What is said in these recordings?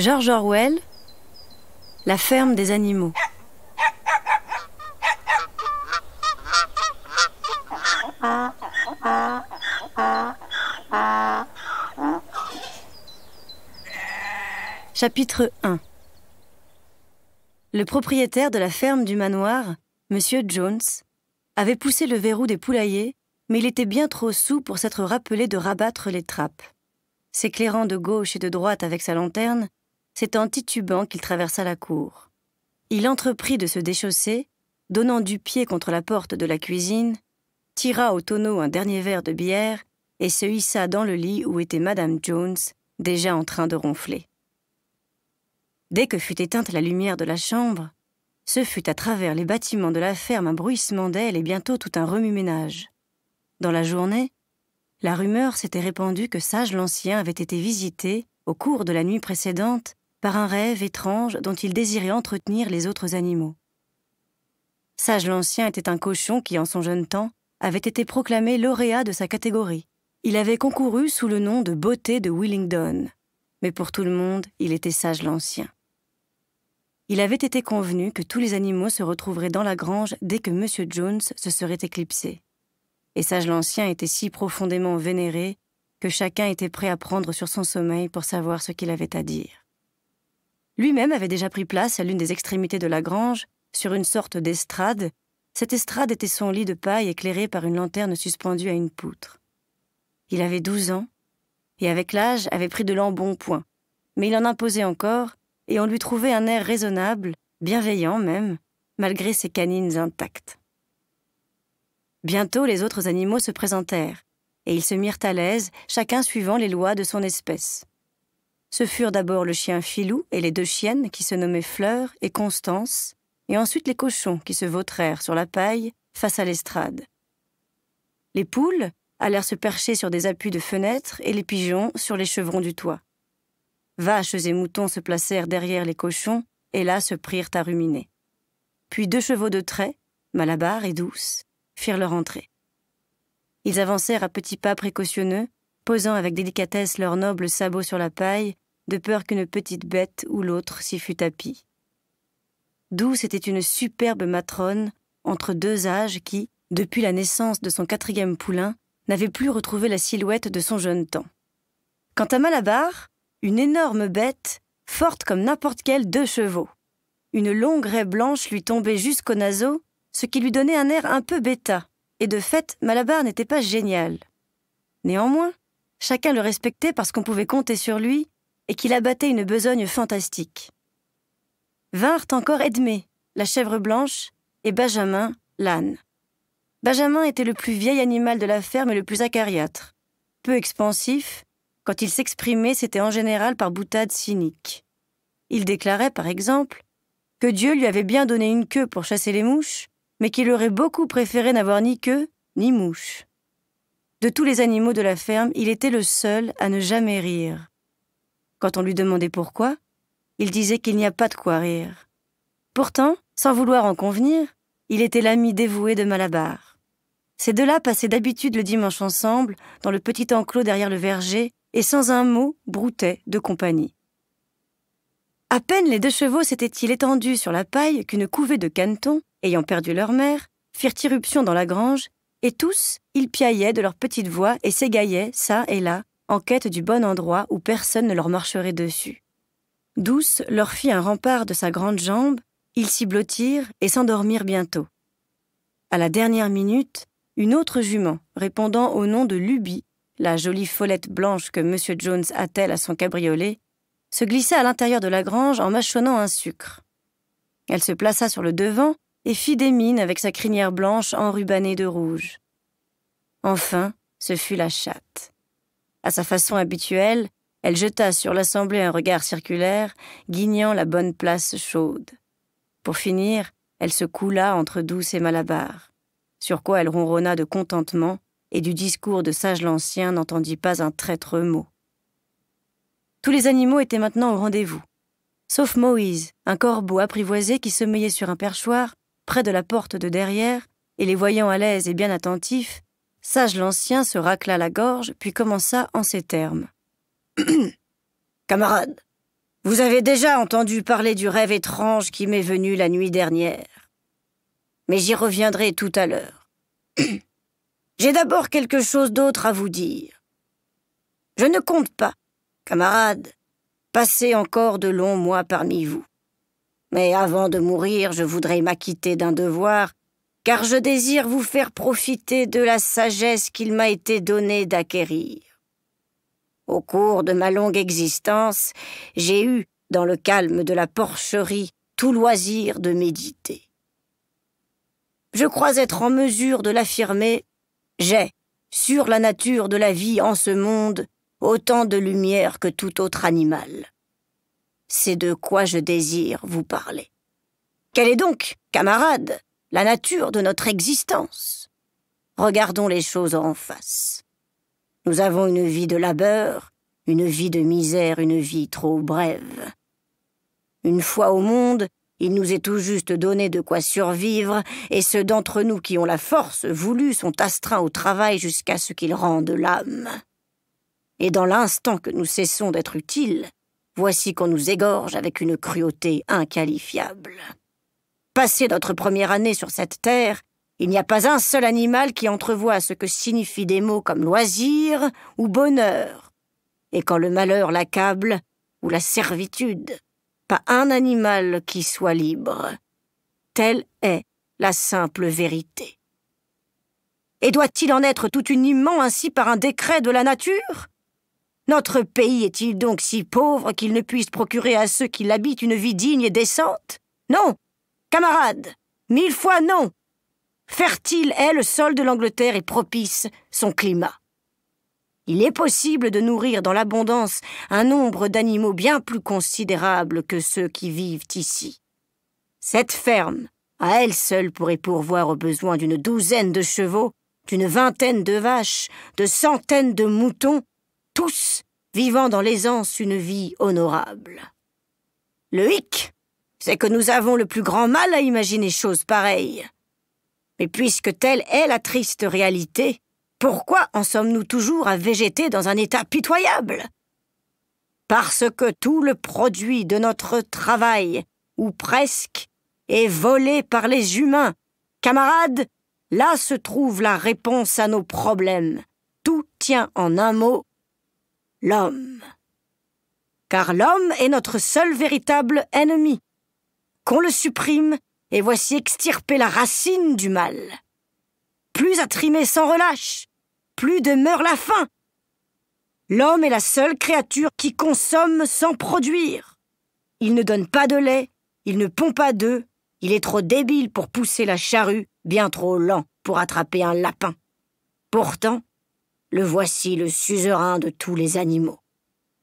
George Orwell, La ferme des animaux. Chapitre 1. Le propriétaire de la ferme du manoir, Monsieur Jones, avait poussé le verrou des poulaillers, mais il était bien trop saoul pour s'être rappelé de rabattre les trappes. S'éclairant de gauche et de droite avec sa lanterne, c'est en titubant qu'il traversa la cour. Il entreprit de se déchausser, donnant du pied contre la porte de la cuisine, tira au tonneau un dernier verre de bière et se hissa dans le lit où était Madame Jones, déjà en train de ronfler. Dès que fut éteinte la lumière de la chambre, ce fut à travers les bâtiments de la ferme un bruissement d'ailes et bientôt tout un remue-ménage. Dans la journée, la rumeur s'était répandue que Sage l'Ancien avait été visité, au cours de la nuit précédente, par un rêve étrange dont il désirait entretenir les autres animaux. Sage l'Ancien était un cochon qui, en son jeune temps, avait été proclamé lauréat de sa catégorie. Il avait concouru sous le nom de Beauté de Willingdon, mais pour tout le monde, il était Sage l'Ancien. Il avait été convenu que tous les animaux se retrouveraient dans la grange dès que M. Jones se serait éclipsé. Et Sage l'Ancien était si profondément vénéré que chacun était prêt à prendre sur son sommeil pour savoir ce qu'il avait à dire. Lui-même avait déjà pris place à l'une des extrémités de la grange, sur une sorte d'estrade. Cette estrade était son lit de paille éclairé par une lanterne suspendue à une poutre. Il avait 12 ans, et avec l'âge avait pris de l'embonpoint, mais il en imposait encore, et on lui trouvait un air raisonnable, bienveillant même, malgré ses canines intactes. Bientôt les autres animaux se présentèrent, et ils se mirent à l'aise, chacun suivant les lois de son espèce. Ce furent d'abord le chien Filou et les 2 chiennes qui se nommaient Fleur et Constance, et ensuite les cochons qui se vautrèrent sur la paille face à l'estrade. Les poules allèrent se percher sur des appuis de fenêtres et les pigeons sur les chevrons du toit. Vaches et moutons se placèrent derrière les cochons et là se prirent à ruminer. Puis 2 chevaux de trait, Malabar et Douce, firent leur entrée. Ils avancèrent à petits pas précautionneux, posant avec délicatesse leurs nobles sabots sur la paille, de peur qu'une petite bête ou l'autre s'y fût tapie. Douce était une superbe matrone, entre 2 âges qui, depuis la naissance de son 4e poulain, n'avait plus retrouvé la silhouette de son jeune temps. Quant à Malabar, une énorme bête, forte comme n'importe quelle 2 chevaux. Une longue raie blanche lui tombait jusqu'aux naseaux, ce qui lui donnait un air un peu bêta, et de fait, Malabar n'était pas génial. Néanmoins, chacun le respectait parce qu'on pouvait compter sur lui et qu'il abattait une besogne fantastique. Vinrent encore Edmé, la chèvre blanche, et Benjamin, l'âne. Benjamin était le plus vieil animal de la ferme et le plus acariâtre. Peu expansif, quand il s'exprimait, c'était en général par boutades cyniques. Il déclarait, par exemple, que Dieu lui avait bien donné une queue pour chasser les mouches, mais qu'il aurait beaucoup préféré n'avoir ni queue ni mouche. De tous les animaux de la ferme, il était le seul à ne jamais rire. Quand on lui demandait pourquoi, il disait qu'il n'y a pas de quoi rire. Pourtant, sans vouloir en convenir, il était l'ami dévoué de Malabar. Ces 2-là passaient d'habitude le dimanche ensemble, dans le petit enclos derrière le verger, et sans un mot broutaient de compagnie. À peine les 2 chevaux s'étaient-ils étendus sur la paille qu'une couvée de canetons, ayant perdu leur mère, firent irruption dans la grange, et tous, ils piaillaient de leur petite voix et s'égaillaient, çà et là, en quête du bon endroit où personne ne leur marcherait dessus. Douce leur fit un rempart de sa grande jambe, ils s'y blottirent et s'endormirent bientôt. À la dernière minute, une autre jument, répondant au nom de Lubie, la jolie follette blanche que M. Jones attelle à son cabriolet, se glissa à l'intérieur de la grange en mâchonnant un sucre. Elle se plaça sur le devant et fit des mines avec sa crinière blanche enrubannée de rouge. Enfin, ce fut la chatte. À sa façon habituelle, elle jeta sur l'assemblée un regard circulaire, guignant la bonne place chaude. Pour finir, elle se coula entre Douce et Malabar, sur quoi elle ronronna de contentement et du discours de Sage l'Ancien n'entendit pas un traître mot. Tous les animaux étaient maintenant au rendez-vous, sauf Moïse, un corbeau apprivoisé qui sommeillait sur un perchoir près de la porte de derrière, et les voyant à l'aise et bien attentifs, Sage l'Ancien se racla la gorge, puis commença en ces termes. « Camarades, Vous avez déjà entendu parler du rêve étrange qui m'est venu la nuit dernière. Mais j'y reviendrai tout à l'heure. J'ai d'abord quelque chose d'autre à vous dire. Je ne compte pas, camarades, passer encore de longs mois parmi vous. Mais avant de mourir, je voudrais m'acquitter d'un devoir, car je désire vous faire profiter de la sagesse qu'il m'a été donné d'acquérir. Au cours de ma longue existence, j'ai eu, dans le calme de la porcherie, tout loisir de méditer. Je crois être en mesure de l'affirmer, j'ai, sur la nature de la vie en ce monde, autant de lumière que tout autre animal. C'est de quoi je désire vous parler. Quelle est donc, camarades, la nature de notre existence? Regardons les choses en face. Nous avons une vie de labeur, une vie de misère, une vie trop brève. Une fois au monde, il nous est tout juste donné de quoi survivre, et ceux d'entre nous qui ont la force voulue sont astreints au travail jusqu'à ce qu'ils rendent l'âme. Et dans l'instant que nous cessons d'être utiles, voici qu'on nous égorge avec une cruauté inqualifiable. Passée notre première année sur cette terre, il n'y a pas un seul animal qui entrevoie ce que signifient des mots comme loisir ou bonheur. Et quand le malheur l'accable, ou la servitude, pas un animal qui soit libre. Telle est la simple vérité. Et doit-il en être tout uniment ainsi par un décret de la nature? Notre pays est-il donc si pauvre qu'il ne puisse procurer à ceux qui l'habitent une vie digne et décente? Non, camarades, 1000 fois non. Fertile est le sol de l'Angleterre et propice son climat. Il est possible de nourrir dans l'abondance un nombre d'animaux bien plus considérable que ceux qui vivent ici. Cette ferme, à elle seule, pourrait pourvoir aux besoins d'une douzaine de chevaux, d'une vingtaine de vaches, de centaines de moutons, tous vivant dans l'aisance une vie honorable. Le hic, c'est que nous avons le plus grand mal à imaginer chose pareille. Mais puisque telle est la triste réalité, pourquoi en sommes-nous toujours à végéter dans un état pitoyable? Parce que tout le produit de notre travail, ou presque, est volé par les humains. Camarades, là se trouve la réponse à nos problèmes. Tout tient en un mot, l'homme. Car l'homme est notre seul véritable ennemi. Qu'on le supprime, et voici extirper la racine du mal. Plus à trimer sans relâche, plus demeure la faim. L'homme est la seule créature qui consomme sans produire. Il ne donne pas de lait, il ne pond pas d'œufs, il est trop débile pour pousser la charrue, bien trop lent pour attraper un lapin. Pourtant, le voici le suzerain de tous les animaux.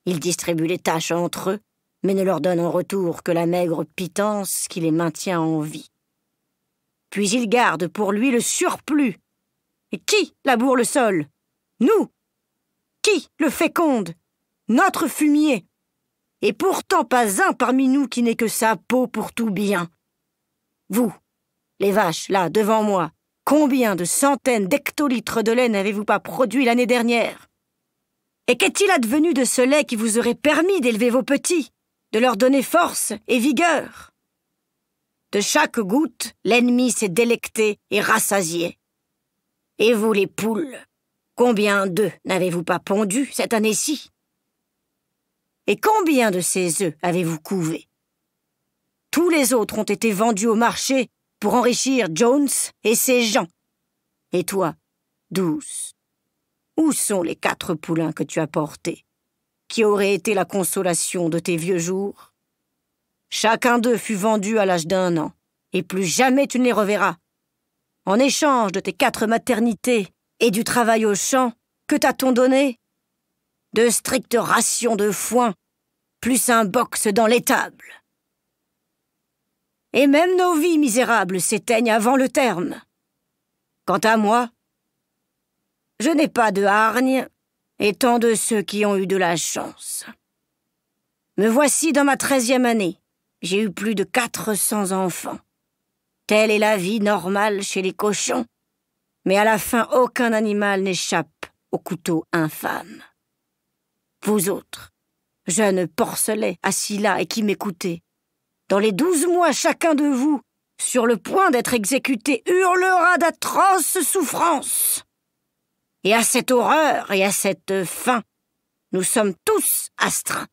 Il distribue les tâches entre eux, mais ne leur donne en retour que la maigre pitance qui les maintient en vie. Puis il garde pour lui le surplus. Et qui laboure le sol? Nous. Qui le féconde? Notre fumier. Et pourtant pas un parmi nous qui n'ait que sa peau pour tout bien. Vous, les vaches, là, devant moi, combien de centaines d'hectolitres de lait n'avez-vous pas produit l'année dernière? Et qu'est-il advenu de ce lait qui vous aurait permis d'élever vos petits, de leur donner force et vigueur? De chaque goutte, l'ennemi s'est délecté et rassasié. Et vous, les poules, combien d'œufs n'avez-vous pas pondu cette année-ci? Et combien de ces œufs avez-vous couvé? Tous les autres ont été vendus au marché pour enrichir Jones et ses gens. Et toi, Douce, où sont les 4 poulains que tu as portés, qui auraient été la consolation de tes vieux jours? Chacun d'eux fut vendu à l'âge d'1 an, et plus jamais tu ne les reverras. En échange de tes 4 maternités et du travail au champ, que t'a-t-on donné? De strictes rations de foin, plus un box dans l'étable. Et même nos vies misérables s'éteignent avant le terme. Quant à moi, je n'ai pas de hargne, étant de ceux qui ont eu de la chance. Me voici dans ma 13e année. J'ai eu plus de 400 enfants. Telle est la vie normale chez les cochons. Mais à la fin, aucun animal n'échappe au couteau infâme. Vous autres, jeune porcelet assis là et qui m'écoutez, dans les 12 mois chacun de vous, sur le point d'être exécuté, hurlera d'atroces souffrances. Et à cette horreur et à cette faim, nous sommes tous astreints.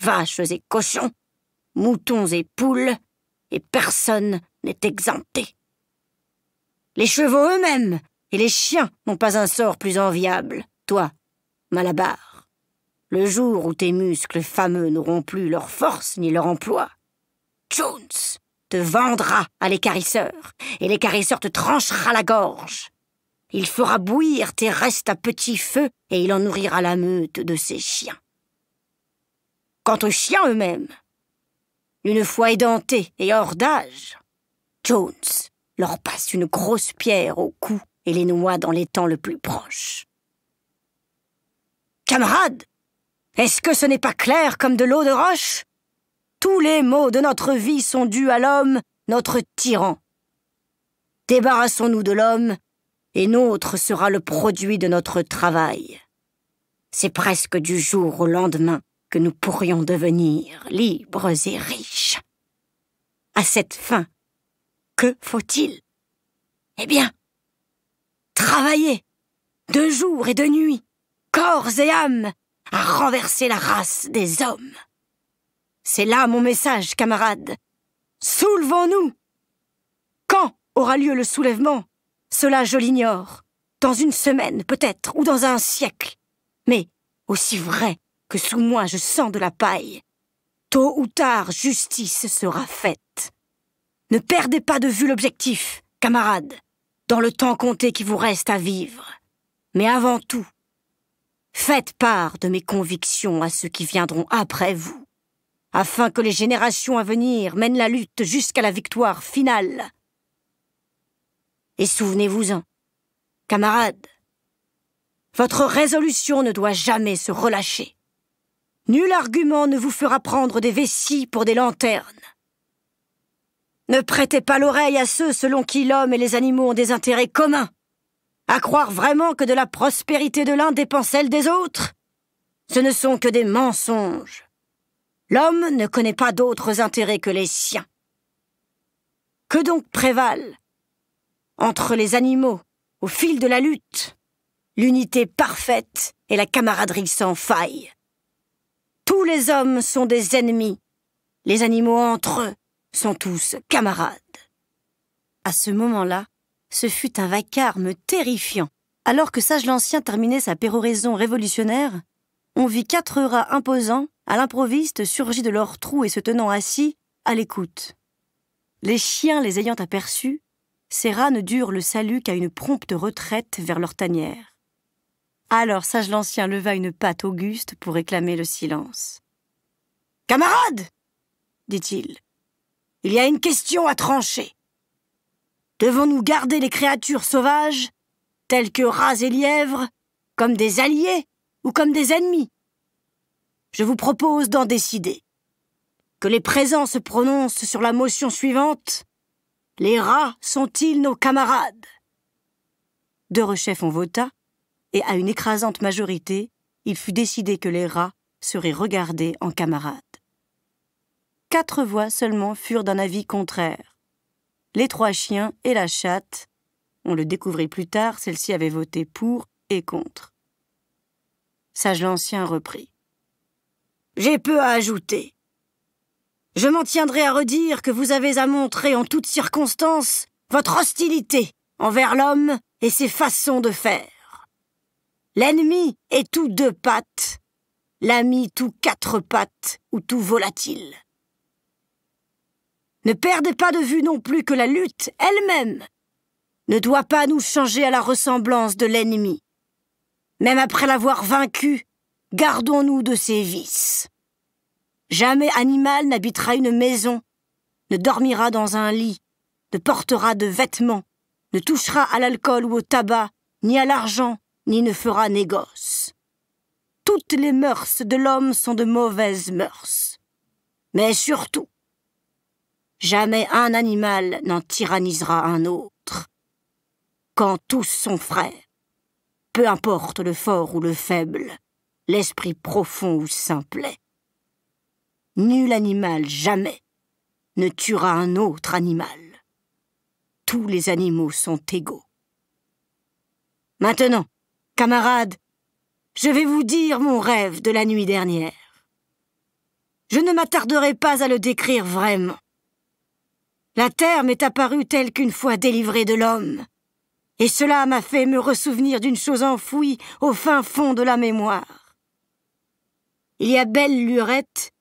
Vaches et cochons, moutons et poules, et personne n'est exempté. Les chevaux eux-mêmes et les chiens n'ont pas un sort plus enviable. Toi, Malabar, le jour où tes muscles fameux n'auront plus leur force ni leur emploi, Jones te vendra à l'équarrisseur, et l'équarrisseur te tranchera la gorge. Il fera bouillir tes restes à petit feu, et il en nourrira la meute de ses chiens. Quant aux chiens eux-mêmes, une fois édentés et hors d'âge, Jones leur passe une grosse pierre au cou et les noie dans l'étang le plus proche. Camarades, est-ce que ce n'est pas clair comme de l'eau de roche? Tous les maux de notre vie sont dus à l'homme, notre tyran. Débarrassons-nous de l'homme, et nôtre sera le produit de notre travail. C'est presque du jour au lendemain que nous pourrions devenir libres et riches. À cette fin, que faut-il? Eh bien, travailler, de jour et de nuit, corps et âme, à renverser la race des hommes. C'est là mon message, camarades. Soulevons-nous! Quand aura lieu le soulèvement? Cela je l'ignore. Dans une semaine, peut-être, ou dans un siècle. Mais, aussi vrai que sous moi je sens de la paille, tôt ou tard justice sera faite. Ne perdez pas de vue l'objectif, camarades, dans le temps compté qui vous reste à vivre. Mais avant tout, faites part de mes convictions à ceux qui viendront après vous, afin que les générations à venir mènent la lutte jusqu'à la victoire finale. Et souvenez-vous-en, camarades, votre résolution ne doit jamais se relâcher. Nul argument ne vous fera prendre des vessies pour des lanternes. Ne prêtez pas l'oreille à ceux selon qui l'homme et les animaux ont des intérêts communs. À croire vraiment que de la prospérité de l'un dépend celle des autres? Ce ne sont que des mensonges. L'homme ne connaît pas d'autres intérêts que les siens. Que donc prévalent, entre les animaux, au fil de la lutte, l'unité parfaite et la camaraderie sans faille? Tous les hommes sont des ennemis. Les animaux entre eux sont tous camarades. À ce moment-là, ce fut un vacarme terrifiant. Alors que Sage l'Ancien terminait sa péroraison révolutionnaire, on vit 4 rats imposants, à l'improviste, surgis de leur trou et se tenant assis, à l'écoute. Les chiens les ayant aperçus, ces rats ne durent le salut qu'à une prompte retraite vers leur tanière. Alors Sage l'Ancien leva une patte auguste pour réclamer le silence. « Camarades !» dit-il. « Il y a une question à trancher. Devons-nous garder les créatures sauvages, telles que rats et lièvres, comme des alliés ou comme des ennemis? Je vous propose d'en décider. Que les présents se prononcent sur la motion suivante. Les rats sont-ils nos camarades? Derechef on vota, et à une écrasante majorité, il fut décidé que les rats seraient regardés en camarades. 4 voix seulement furent d'un avis contraire. Les 3 chiens et la chatte. On le découvrit plus tard, celle-ci avait voté pour et contre. Sage l'Ancien reprit. J'ai peu à ajouter. Je m'en tiendrai à redire que vous avez à montrer en toutes circonstances votre hostilité envers l'homme et ses façons de faire. L'ennemi est tout 2 pattes, l'ami tout 4 pattes ou tout volatile. Ne perdez pas de vue non plus que la lutte elle-même ne doit pas nous changer à la ressemblance de l'ennemi. Même après l'avoir vaincu, gardons-nous de ses vices. Jamais animal n'habitera une maison, ne dormira dans un lit, ne portera de vêtements, ne touchera à l'alcool ou au tabac, ni à l'argent, ni ne fera négoce. Toutes les mœurs de l'homme sont de mauvaises mœurs. Mais surtout, jamais un animal n'en tyrannisera un autre. Quand tous sont frères, peu importe le fort ou le faible, l'esprit profond ou simplet, Nul animal jamais ne tuera un autre animal. Tous les animaux sont égaux. Maintenant, camarades, je vais vous dire mon rêve de la nuit dernière. Je ne m'attarderai pas à le décrire vraiment. La terre m'est apparue telle qu'une fois délivrée de l'homme, et cela m'a fait me ressouvenir d'une chose enfouie au fin fond de la mémoire. Il y a belle lurette,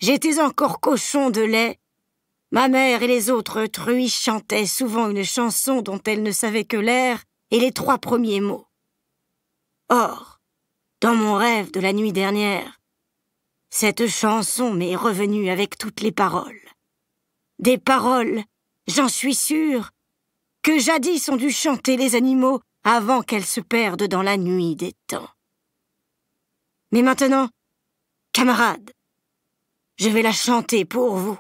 j'étais encore cochon de lait. Ma mère et les autres truies chantaient souvent une chanson dont elles ne savaient que l'air et les 3 premiers mots. Or, dans mon rêve de la nuit dernière, cette chanson m'est revenue avec toutes les paroles. Des paroles, j'en suis sûre, que jadis ont dû chanter les animaux avant qu'elles se perdent dans la nuit des temps. Mais maintenant, camarades, je vais la chanter pour vous.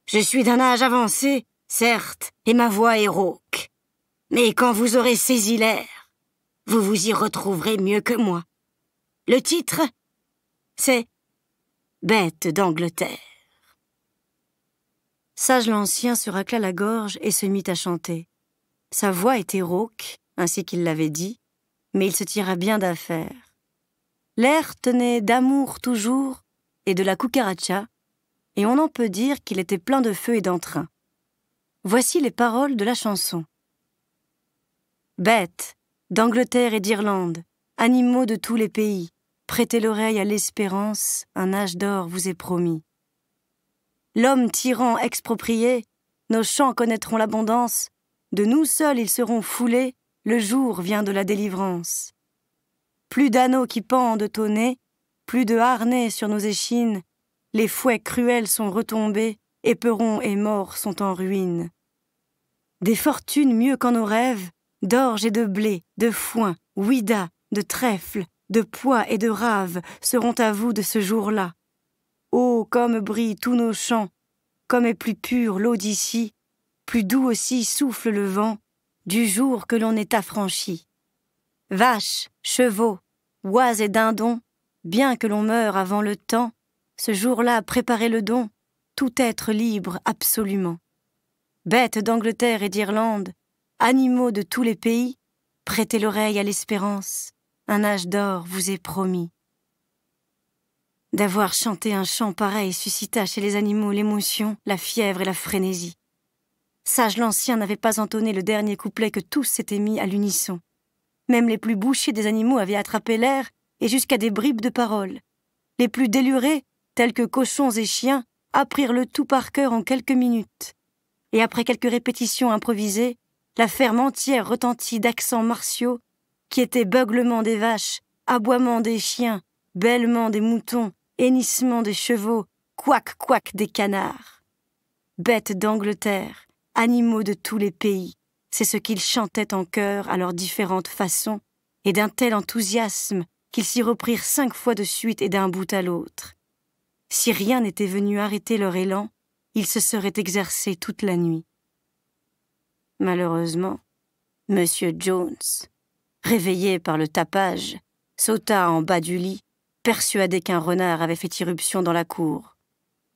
Je suis d'un âge avancé, certes, et ma voix est rauque. Mais quand vous aurez saisi l'air, vous vous y retrouverez mieux que moi. Le titre, c'est « Bête d'Angleterre ». Sage l'Ancien se racla la gorge et se mit à chanter. Sa voix était rauque, ainsi qu'il l'avait dit, mais il se tira bien d'affaire. L'air tenait d'amour toujours et de la cucaracha, et on en peut dire qu'il était plein de feu et d'entrain. Voici les paroles de la chanson. Bêtes d'Angleterre et d'Irlande, animaux de tous les pays, prêtez l'oreille à l'espérance, un âge d'or vous est promis. L'homme tyran exproprié, nos champs connaîtront l'abondance, de nous seuls ils seront foulés, le jour vient de la délivrance. Plus d'anneaux qui pendent au nez, plus de harnais sur nos échines, les fouets cruels sont retombés, éperons et morts sont en ruine. Des fortunes mieux qu'en nos rêves, d'orge et de blé, de foin, ouïda, de trèfle, de pois et de raves seront à vous de ce jour-là. Oh, comme brillent tous nos champs, comme est plus pure l'eau d'ici, plus doux aussi souffle le vent, du jour que l'on est affranchi. Vaches, chevaux, oies et dindons, bien que l'on meure avant le temps, ce jour-là préparez le don, tout être libre absolument. Bêtes d'Angleterre et d'Irlande, animaux de tous les pays, prêtez l'oreille à l'espérance, un âge d'or vous est promis. D'avoir chanté un chant pareil suscita chez les animaux l'émotion, la fièvre et la frénésie. Sage l'Ancien n'avait pas entonné le dernier couplet que tous s'étaient mis à l'unisson. Même les plus bouchés des animaux avaient attrapé l'air et jusqu'à des bribes de paroles. Les plus délurés, tels que cochons et chiens, apprirent le tout par cœur en quelques minutes. Et après quelques répétitions improvisées, la ferme entière retentit d'accents martiaux qui étaient beuglements des vaches, aboiements des chiens, bêlements des moutons, hennissements des chevaux, couac-couac des canards. Bêtes d'Angleterre, animaux de tous les pays, c'est ce qu'ils chantaient en chœur à leurs différentes façons, et d'un tel enthousiasme qu'ils s'y reprirent 5 fois de suite et d'un bout à l'autre. Si rien n'était venu arrêter leur élan, ils se seraient exercés toute la nuit. Malheureusement, Monsieur Jones, réveillé par le tapage, sauta en bas du lit, persuadé qu'un renard avait fait irruption dans la cour.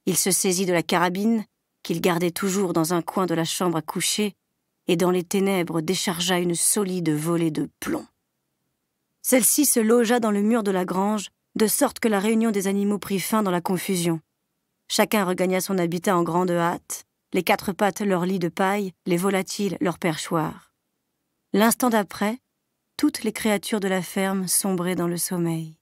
Il se saisit de la carabine, qu'il gardait toujours dans un coin de la chambre à coucher, et dans les ténèbres déchargea une solide volée de plomb. Celle-ci se logea dans le mur de la grange, de sorte que la réunion des animaux prit fin dans la confusion. Chacun regagna son habitat en grande hâte, les 4 pattes leur lit de paille, les volatiles leur perchoir. L'instant d'après, toutes les créatures de la ferme sombraient dans le sommeil.